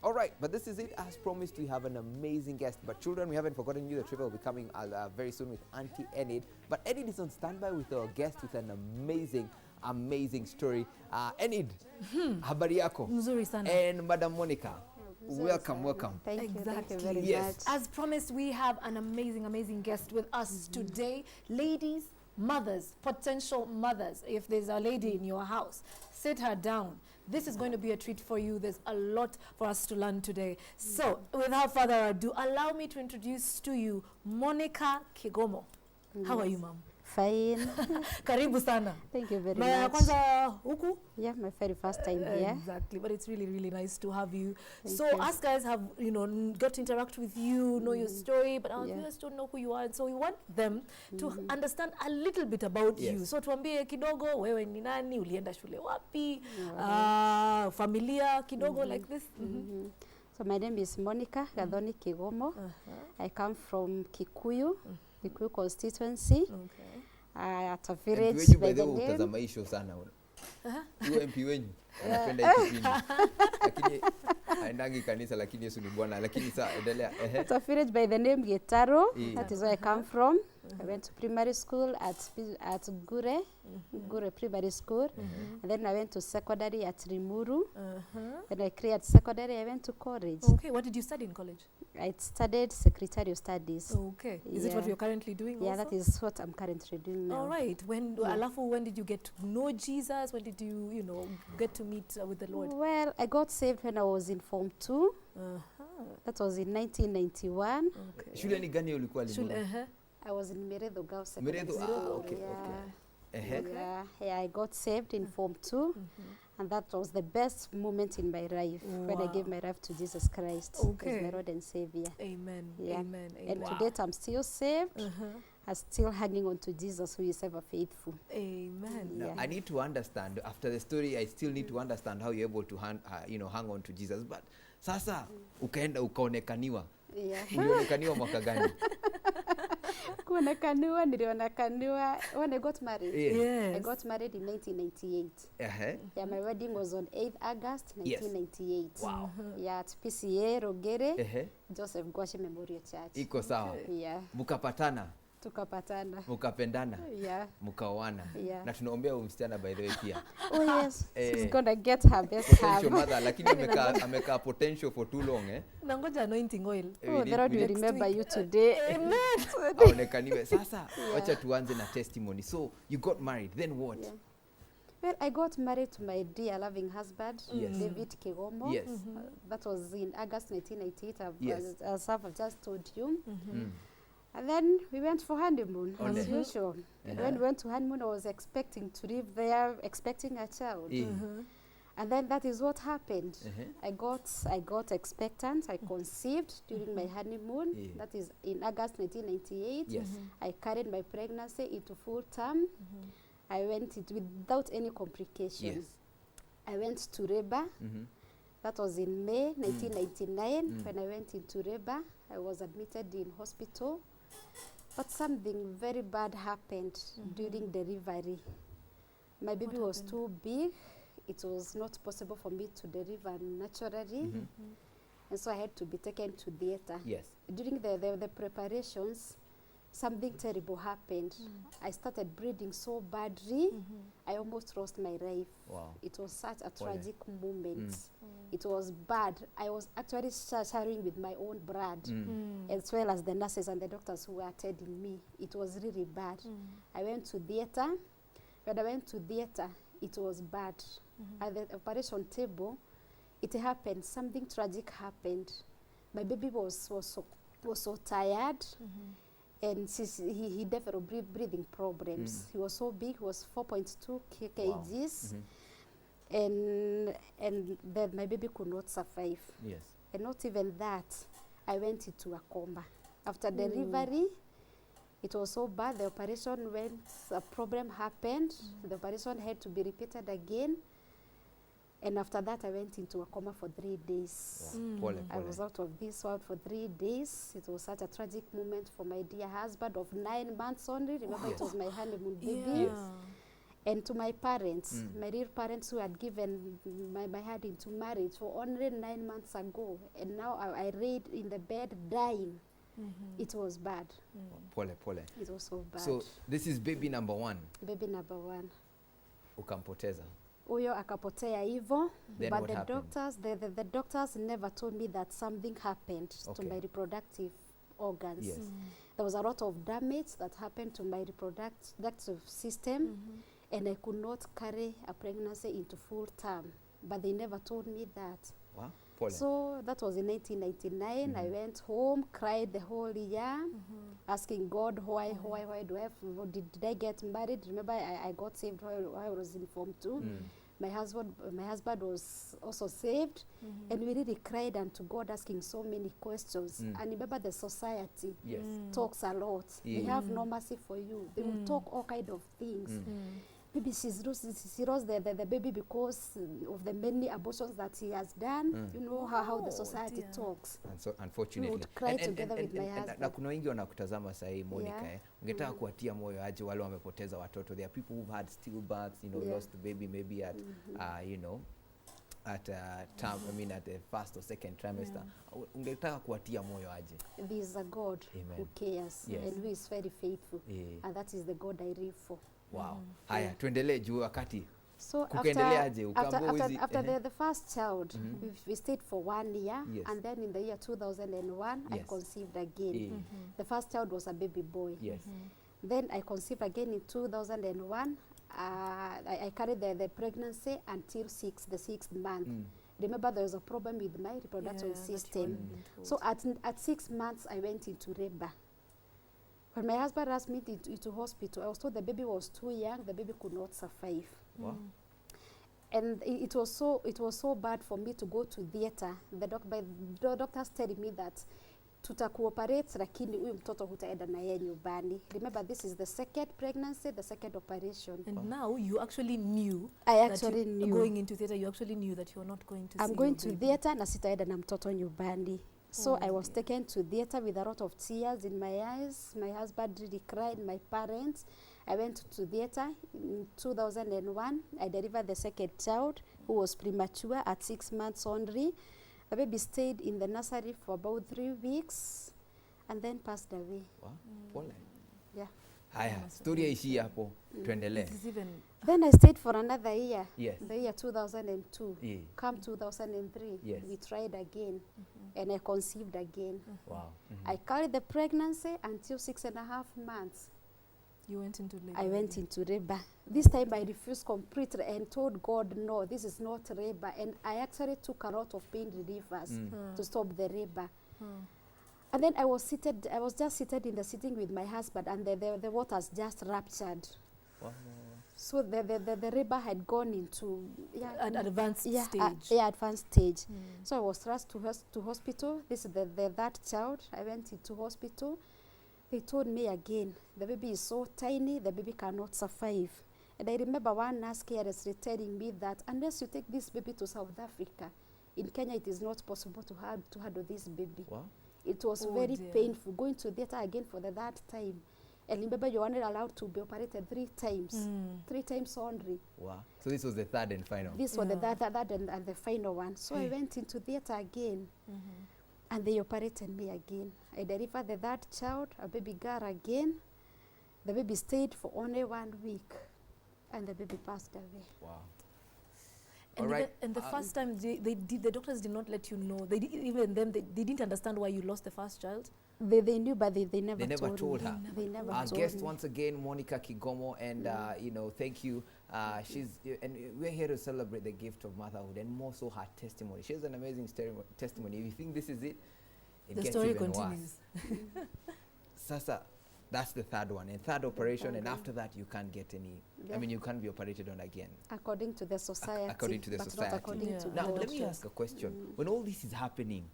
All right, but this is it. As promised, we have an amazing guest. But children, we haven't forgotten you. The trivia will be coming very soon with Auntie Enid. But Enid is on standby with our guest with an amazing story. Enid, habari yako? Mzuri sana. And Madam Monica, welcome. Thank you very Yes. much. As promised, we have an amazing guest with us today. Ladies, mothers, potential mothers. If there's a lady in your house, sit her down. This is going to be a treat for you. There's a lot for us to learn today. So, without further ado, allow me to introduce to you Monica Kigomo. How are you, ma'am? Fine. Karibu sana. Thank you very Mara much. kwanza huku? Yeah, my very first time here. Exactly, but it's really nice to have you. Thank So you. us guys have, got to interact with you, know your story, but our viewers don't know who you are. And so we want them to understand a little bit about you. So tuambie kidogo, wewe ni nani, ulienda shule wapi, familia kidogo like this. So my name is Monica Gadhoni Kigomo. I come from Kikuyu, Kikuyu constituency. Okay. At a village MP by wenyu the by the way name. utazama isho sana. Huyo MP wenyu anapenda hii kipindi. Lakini aendangi kanisa lakini Yesu ni Bwana. Lakini saa endelea. At a village by the name Getaro. That is where I come from. I went to primary school at Gure Primary School. And then I went to secondary at Rimuru. Then I cleared secondary. I went to college. Okay, what did you study in college? I studied secretarial studies. Okay. Is it what you're currently doing Yeah, also? that is what I'm currently doing now. All right. Alafu, when did you get to know Jesus? When did you, get to meet with the Lord? Well, I got saved when I was in Form 2. That was in 1991. Okay. Shule ni gani ulikuwa Limuru? I was in Meredo Girls Secondary Meredo, School. okay. Yeah, I got saved in Form 2. And that was the best moment in my life when I gave my life to Jesus Christ as my Lord and Savior. Amen. Yeah. Amen. And to date, I'm still saved. I'm still hanging on to Jesus, who is ever faithful. Amen. Now, I need to understand, after the story, I still need to understand how you're able to hang on to Jesus. But sasa, ukaenda ukaonekaniwa. Yeah. Ulionekaniwa mwaka gani? Nilionekaniwa when I got married. Yes. I got married in 1998. Yeah, my wedding was on 8th August 1998. Wow. Yeah, at PCA Rogere, Joseph Gwashi Memorial Church. Iko sawa. Yeah. Mukapatana. Tukapatana. Mukapendana. Yeah. Mukaoana. Yeah. Na tunaombea huyu msichana by the way pia. Oh yes, she's gonna get her best half. Potential mother, lakini ameka potential for too long Nangoja anointing oil. Oh, the Lord will remember you today. Amen. Aonekaniwe. Sasa, wacha tuanze na testimony. So, you got married, then what? Yeah. Well, I got married to my dear loving husband, David Kigomo. Yes. That was in August 1998, Yes. as I've just told you. And then we went for honeymoon, as usual. When we went to honeymoon, I was expecting to live there, expecting a child. And then that is what happened. I got expectant. I conceived during my honeymoon. That is in August 1998. Yes. I carried my pregnancy into full term. I went it without any complications. Yes. I went to labor. That was in May 1999. When I went into labor, I was admitted in hospital. But something very bad happened during delivery. My baby was too big. It was not possible for me to deliver naturally. And so I had to be taken to theater. Yes. During the preparations, something terrible happened. I started bleeding so badly, I almost lost my life. Wow. It was such a tragic moment. It was bad. I was actually sharing with my own blood, as well as the nurses and the doctors who were attending me. It was really bad. I went to theater. When I went to theater, it was bad. At the operation table, it happened. Something tragic happened. My baby was so tired. And he developed breathing problems. He was so big, he was 4.2 kgs. And then my baby could not survive. Yes. And not even that, I went into a coma. After delivery, it was so bad, the operation went, a problem happened. The operation had to be repeated again. And after that, I went into a coma for 3 days. Wow. I was out of this world for 3 days. It was such a tragic moment for my dear husband of 9 months only. Remember, it was my honeymoon baby. And to my parents, my real parents who had given my hand into marriage for only 9 months ago, and now I laid in the bed dying. It was bad. Pole. It was so bad. So this is baby number 1. Baby number 1. Ukampoteza. Huyo akapotea hivyo. Then But what the happened? doctors, the doctors never told me that something happened to my reproductive organs. Yes. There was a lot of damage that happened to my reproductive system, and I could not carry a pregnancy into full term. But they never told me that. Wow. Pole. So that was in 1999. I went home, cried the whole year, asking God, why do I have, did I get married? Remember, I got saved while I was in Form 2. My husband was also saved, and we really cried unto God, asking so many questions. And remember, the society talks a lot. They have no mercy for you. They will talk all kind of things. Maybe she lost the baby because of the many abortions that he has done. You know how the society talks. And so We unfortunately would cry together with my husband. na kuna wengi wanakutazama sasa hii Monica, ungetaka kuwatia moyo aje wale wamepoteza watoto? There are people who've had stillbirths, lost the baby maybe at at term, at the first or second trimester. Ungetaka kuwatia moyo aje? There is a God who cares and who is very faithful, and that is the God I live for. Wow. Haya, tuendelee juu wakati So kukaendeleaje? after the first child, we stayed for 1 year, and then in the year 2001, I conceived again. The first child was a baby boy. Then I conceived again in 2001. I carried the pregnancy until the 6th month. Remember, there was a problem with my reproductive system. So at 6 months, I went into labor. When my husband asked me into hospital, I was told the baby was too young, the baby could not survive. Wow. And it was so bad for me to go to theater. The doctors telling me that tutakuoperate, lakini huyu mtoto hutaenda na yeye nyumbani. Remember, this is the second pregnancy, the second operation. And now you actually knew. I actually knew. Going into theater, you actually knew that you were not going to I'm see going your to baby. theater na sitaenda na mtoto nyumbani. So I was taken to theater with a lot of tears in my eyes. My husband really cried, my parents. I went to theater in 2001. I delivered the second child, who was premature at 6 months only. The baby stayed in the nursery for about 3 weeks and then passed away. Wow. Pole. Yeah. Haya, story ishi hapo. Tuendelee. It is even Then I stayed for another year. Yes. The year 2002. Yeah. Come 2003. Yes. We tried again. And I conceived again. Wow. I carried the pregnancy until 6.5 months. you went into labor. I went into labor. This time I refused completely and told God, no, this is not labor. And I actually took a lot of pain relievers to stop the labor. And then I was just seated in the sitting with my husband, and the waters just ruptured. Wow. So the labor had gone into An advanced stage. Advanced stage. So I was rushed to hospital. This is the third child. I went into hospital. They told me again, the baby is so tiny, the baby cannot survive. And I remember one nurse carelessly telling me that unless you take this baby to South Africa, in Kenya it is not possible to handle this baby. Wow. It was very painful, going to theater again for the third time. And remember, you were only allowed to be operated 3 times. 3 times only. Wow. So this was the third and final. This was the third and the final one. So I went into theater again. And they operated me again. I delivered the third child, a baby girl again. The baby stayed for only 1 week. And the baby passed away. Wow. And, All right. and the first time the doctors did not let you know. They didn't understand why you lost the first child. They knew, but they never told her. They never Our told guest me. once again, Monica Kigomo, and thank you. And we're here to celebrate the gift of motherhood and more so her testimony. She has an amazing testimony. If you think this is it, The gets story even continues. worse. Sasa, that's the third one, and third operation, and after that you can't get any. I mean, you can't be operated on again. According to the society. According to the but society. Not according to Now the let me doctors. ask a question. When all this is happening,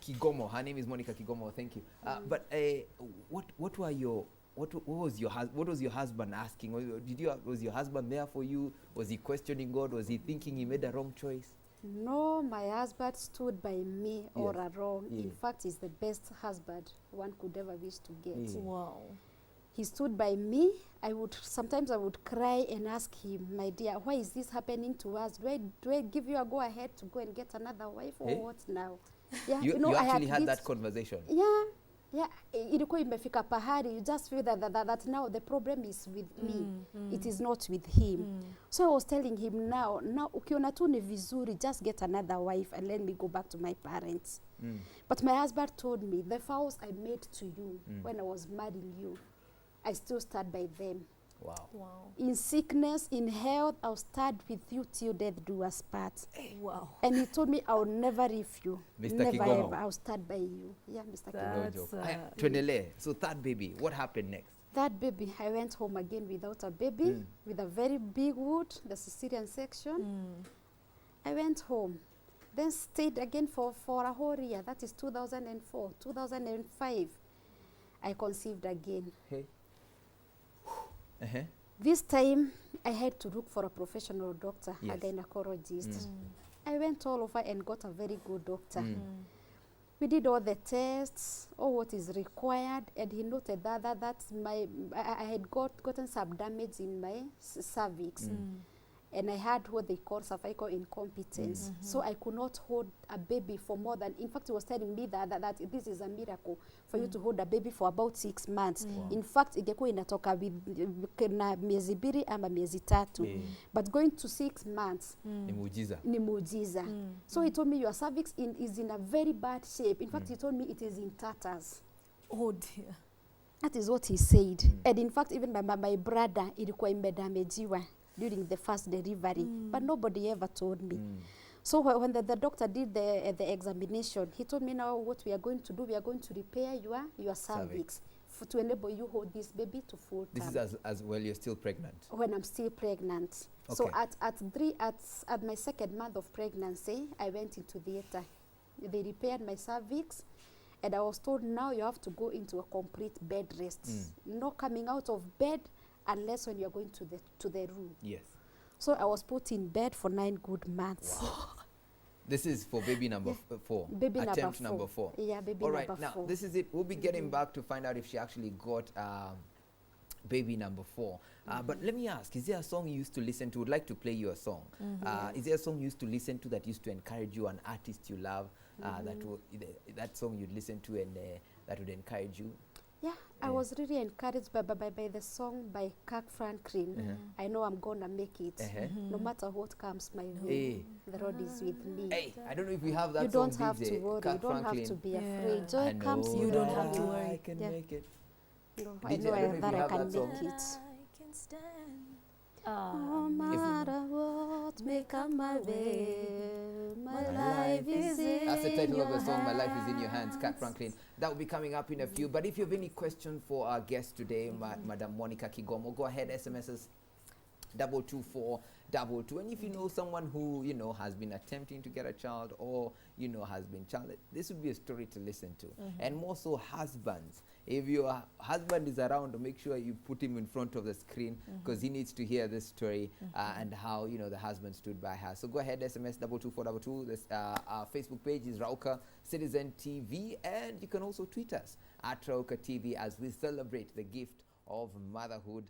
Kigomo, her name is Monica Kigomo. Thank you. But what was your husband asking? Was your husband there for you? Was he questioning God? Was he thinking he made a wrong choice? No, my husband stood by me all along. Yeah. In fact, he's the best husband one could ever wish to get. Yeah. Wow. He stood by me. Sometimes I would cry and ask him, my dear, why is this happening to us? Do I give you a go ahead to go and get another wife or what now? Yeah, You I actually had this, that conversation? Yeah, yeah. Ilikuwa imefika pahali, you just feel that now the problem is with me. It is not with him. So I was telling him now ukiona tu ni vizuri, just get another wife and let me go back to my parents. But my husband told me, the vows I made to you when I was marrying you, I still stand by them. Wow. In sickness, in health, I'll stand with you till death do us part. Wow. And he told me, I'll never leave you. Mr. Never Kigomo. ever. I'll stand by you. Yeah, Mr. No Kigomo. joke. Tuendelee. So that baby, what happened next? That baby, I went home again without a baby, with a very big wound, the cesarean section. I went home. Then stayed again for a whole year. That is 2004, 2005. I conceived again. Hey. This time, I had to look for a professional doctor, Yes. a gynecologist. I went all over and got a very good doctor. We did all the tests, all what is required, and he noted that I had gotten some damage in my cervix. And I had what they call cervical incompetence. So I could not hold a baby for more than, in fact, he was telling me that this is a miracle for you to hold a baby for about 6 months. In fact, ingekuwa inatoka na miezi 2 ama miezi 3. But going to 6 months, ni muujiza. So he told me your cervix is in a very bad shape. In fact, he told me it is in tatters. Oh dear. That is what he said. And in fact, even my brother, ilikuwa imedamajiwa during the first delivery, but nobody ever told me. So when the doctor did the examination, he told me, now what we are going to do, we are going to repair your cervix to enable you hold this baby to full term. This is as well you're still pregnant? When I'm still pregnant. Okay. So at my 2nd month of pregnancy, I went into theater. They repaired my cervix, and I was told, now you have to go into a complete bed rest. No coming out of bed unless when you're going to the room. Yes. So I was put in bed for 9 good months. Wow. This is for baby number 4. Baby Attempt number 4. Yeah, baby All right, number 4. now this is it. We'll be getting back to find out if she actually got baby number 4. But let me ask, is there a song you used to listen to? Would like to play you a song. Is there a song you used to listen to that used to encourage you, an artist you love, that song you'd listen to and that would encourage you? Yeah, I was really encouraged by the song by Kirk Franklin. I know I'm gonna make it. No matter what comes my way, the Lord is with me. Hey, I don't know if we have that you song. don't have DJ, to worry. Kirk You don't Franklin. have to be afraid. Joy comes. You don't have to that worry. I can make it. No, DJ, I know I don't know if that you I have can that make song. it. No matter what may come my way, my life is in That's the title of your the song, My Life is in Your hands. Hands, Kirk Franklin. That will be coming up in a few. But if you have any question for our guest today, Madam Monica Kigomo, go ahead, SMSs 22422. And if you know someone who, has been attempting to get a child or, has been childless, this would be a story to listen to. And more so husbands. If your husband is around, make sure you put him in front of the screen because he needs to hear this story and how, the husband stood by her. So go ahead, SMS 22422. This, our Facebook page is Rauka Citizen TV, and you can also tweet us at Rauka TV as we celebrate the gift of motherhood